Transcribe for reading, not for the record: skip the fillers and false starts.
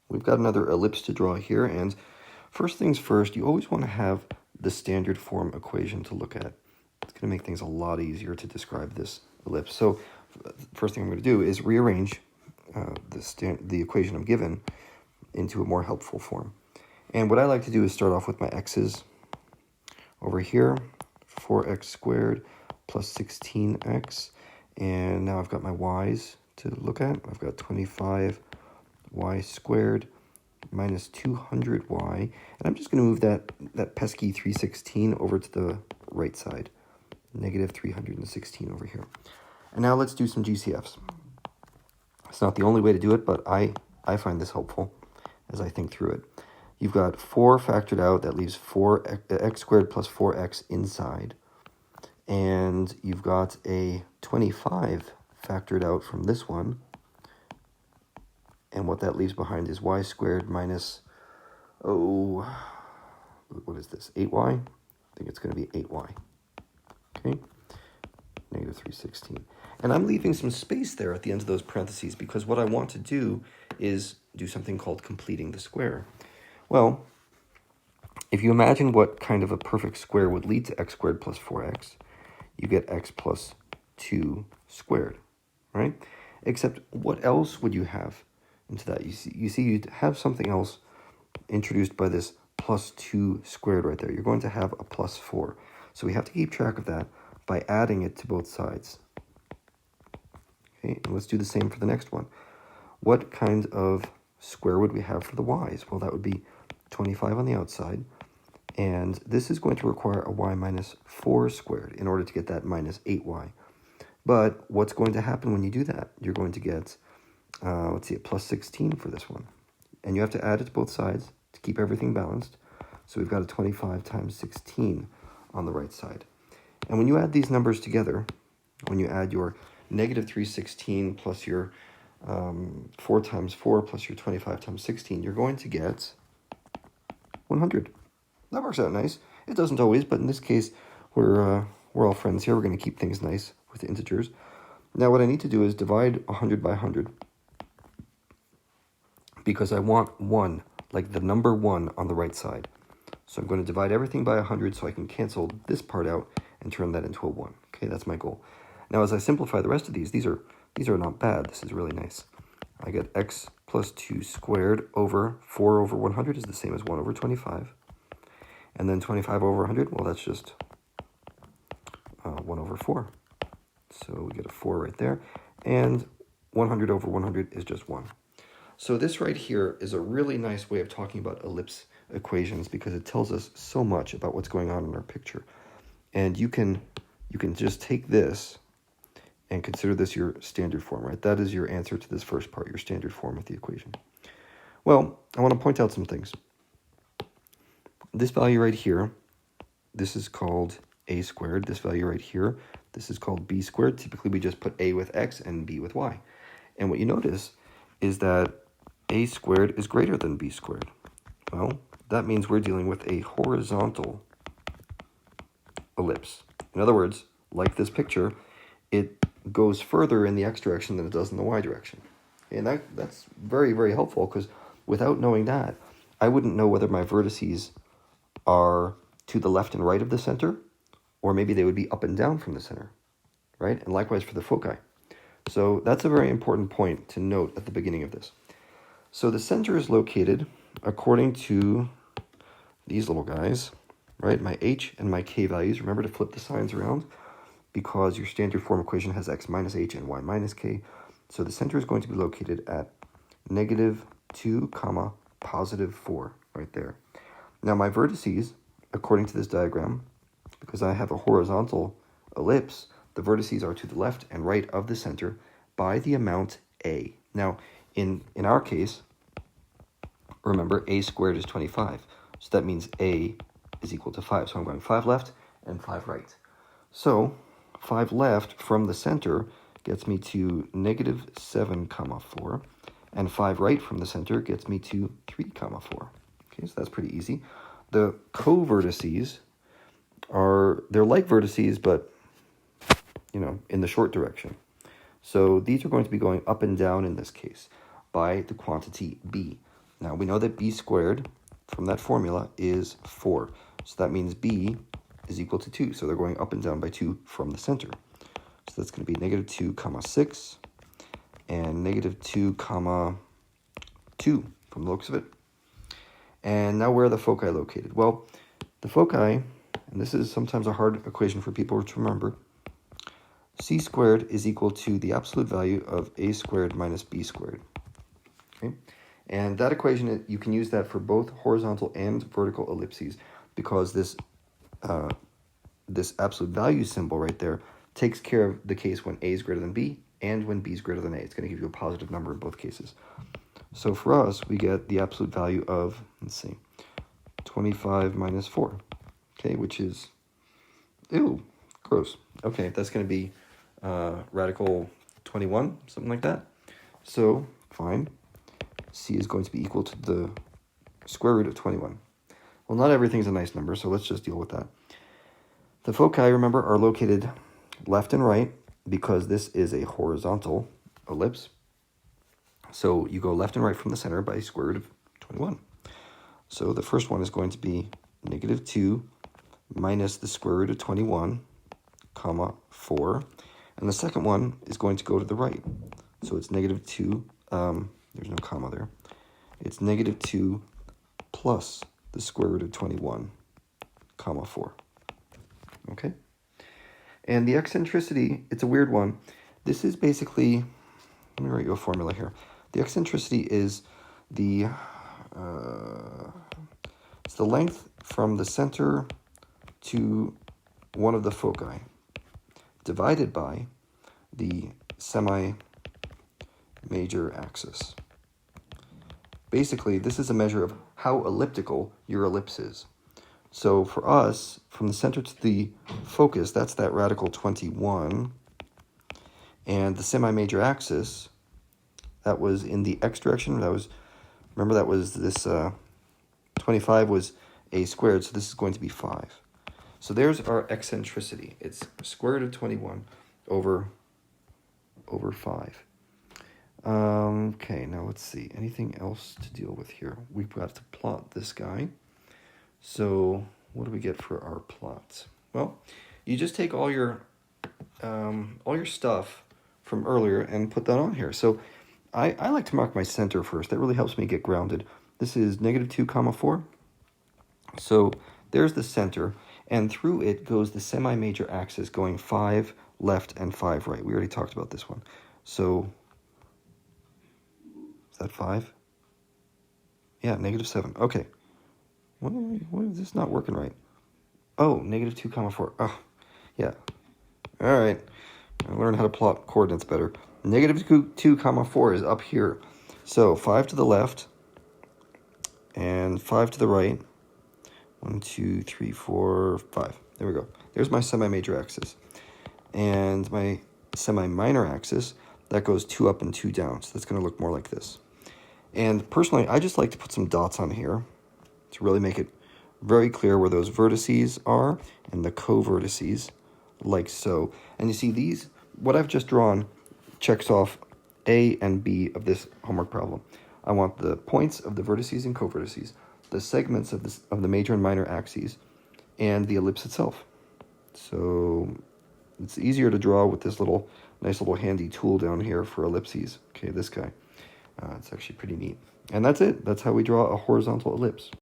we've got another ellipse to draw here, and first things first, you always want to have the standard form equation to look at. It's going to make things a lot easier to describe this ellipse. So first thing I'm going to do is rearrange the equation I'm given into a more helpful form. And what I like to do is start off with my x's over here, 4x squared plus 16x, and now I've got my y's to look at. I've got 25y squared minus 200y, and I'm just going to move that pesky 316 over to the right side, negative 316 over here. And now let's do some GCFs. It's not the only way to do it, but I find this helpful as I think through it. You've got 4 factored out. That leaves 4x squared plus 4x inside. And you've got a 25 factored out from this one. And what that leaves behind is y squared minus, what is this, 8y? I think it's going to be 8y. Okay, negative 316. And I'm leaving some space there at the end of those parentheses because what I want to do is do something called completing the square. Well, if you imagine what kind of a perfect square would lead to x squared plus 4x, you get x plus 2 squared, right? Except what else would you have into that? You see you'd have something else introduced by this plus 2 squared right there. You're going to have a plus 4. So we have to keep track of that by adding it to both sides. Okay, and let's do the same for the next one. What kind of square would we have for the y's? Well, that would be 25 on the outside, and this is going to require a y minus 4 squared in order to get that minus 8y. But what's going to happen when you do that? You're going to get, a plus 16 for this one. And you have to add it to both sides to keep everything balanced. So we've got a 25 times 16 on the right side. And when you add these numbers together, when you add your negative 316 plus your 4 times 4 plus your 25 times 16, you're going to get 100. That works out nice. It doesn't always, but in this case, we're all friends here. We're going to keep things nice with integers. Now what I need to do is divide 100 by 100 because I want 1, like the number 1 on the right side. So I'm going to divide everything by 100 so I can cancel this part out and turn that into a 1. Okay, that's my goal. Now as I simplify the rest of these are not bad. This is really nice. I get x plus 2 squared over 4 over 100 is the same as 1 over 25. And then 25 over 100, well, that's just 1 over 4. So we get a 4 right there. And 100 over 100 is just 1. So this right here is a really nice way of talking about ellipse equations because it tells us so much about what's going on in our picture. And you can just take this and consider this your standard form, right? That is your answer to this first part, your standard form of the equation. Well, I want to point out some things. This value right here, this is called a squared. This value right here, this is called b squared. Typically, we just put a with x and b with y. And what you notice is that a squared is greater than b squared. Well, that means we're dealing with a horizontal ellipse. In other words, like this picture, it goes further in the x direction than it does in the y direction. And that's very, very helpful because without knowing that, I wouldn't know whether my vertices are to the left and right of the center, or maybe they would be up and down from the center, right? And likewise for the foci. So that's a very important point to note at the beginning of this. So the center is located according to these little guys, right? My h and my k values. Remember to flip the signs around because your standard form equation has x minus h and y minus k. So the center is going to be located at negative 2, positive 4, right there. Now my vertices, according to this diagram, because I have a horizontal ellipse, the vertices are to the left and right of the center by the amount a. Now, in our case, remember, a squared is 25. So that means a is equal to 5. So I'm going 5 left and 5 right. So 5 left from the center gets me to negative 7, 4. And 5 right from the center gets me to 3, 4. Okay, so that's pretty easy. The co-vertices they're like vertices, but, in the short direction. So these are going to be going up and down in this case by the quantity b. Now we know that b squared from that formula is 4. So that means b is equal to 2. So they're going up and down by 2 from the center. So that's going to be negative 2 comma 6 and negative 2 comma 2 from the looks of it. And now where are the foci located? Well, the foci, and this is sometimes a hard equation for people to remember, c squared is equal to the absolute value of a squared minus b squared. Okay? And that equation, you can use that for both horizontal and vertical ellipses, because this absolute value symbol right there takes care of the case when a is greater than b and when b is greater than a. It's going to give you a positive number in both cases. So for us, we get the absolute value of, let's see, 25 minus 4, okay, which is, ew, gross. Okay, that's going to be radical 21, something like that. So, fine. C is going to be equal to the square root of 21. Well, not everything's a nice number, so let's just deal with that. The foci, remember, are located left and right because this is a horizontal ellipse. So you go left and right from the center by square root of 21. So the first one is going to be negative 2 minus the square root of 21, comma 4. And the second one is going to go to the right. So it's negative 2, there's no comma there. It's negative 2 plus the square root of 21, comma 4. Okay? And the eccentricity, it's a weird one. This is basically, let me write you a formula here. The eccentricity is it's the length from the center to one of the foci divided by the semi-major axis. Basically, this is a measure of how elliptical your ellipse is. So for us, from the center to the focus, that's that radical 21. And the semi-major axis, that was in the x direction. Remember that was this 25 was a squared, so this is going to be 5. So there's our eccentricity. It's square root of 21 over 5. Okay, now let's see. Anything else to deal with here? We've got to plot this guy. So what do we get for our plot? Well, you just take all your stuff from earlier and put that on here. So I like to mark my center first. That really helps me get grounded. This is negative 2 comma 4. So there's the center, and through it goes the semi-major axis going 5 left and 5 right. We already talked about this one. So is that 5? Yeah, negative 7. Okay. What is this not working right? Oh, negative 2 comma 4. Oh, yeah. All right. I learned how to plot coordinates better. Negative 2 comma 4 is up here. So 5 to the left and 5 to the right. 1, 2, 3, 4, 5. There we go. There's my semi-major axis. And my semi-minor axis, that goes 2 up and 2 down. So that's going to look more like this. And personally, I just like to put some dots on here to really make it very clear where those vertices are and the co-vertices, like so. And you see these, what I've just drawn checks off A and B of this homework problem. I want the points of the vertices and co-vertices, the segments of the major and minor axes, and the ellipse itself. So it's easier to draw with this nice little handy tool down here for ellipses. Okay, this guy. It's actually pretty neat. And that's it. That's how we draw a horizontal ellipse.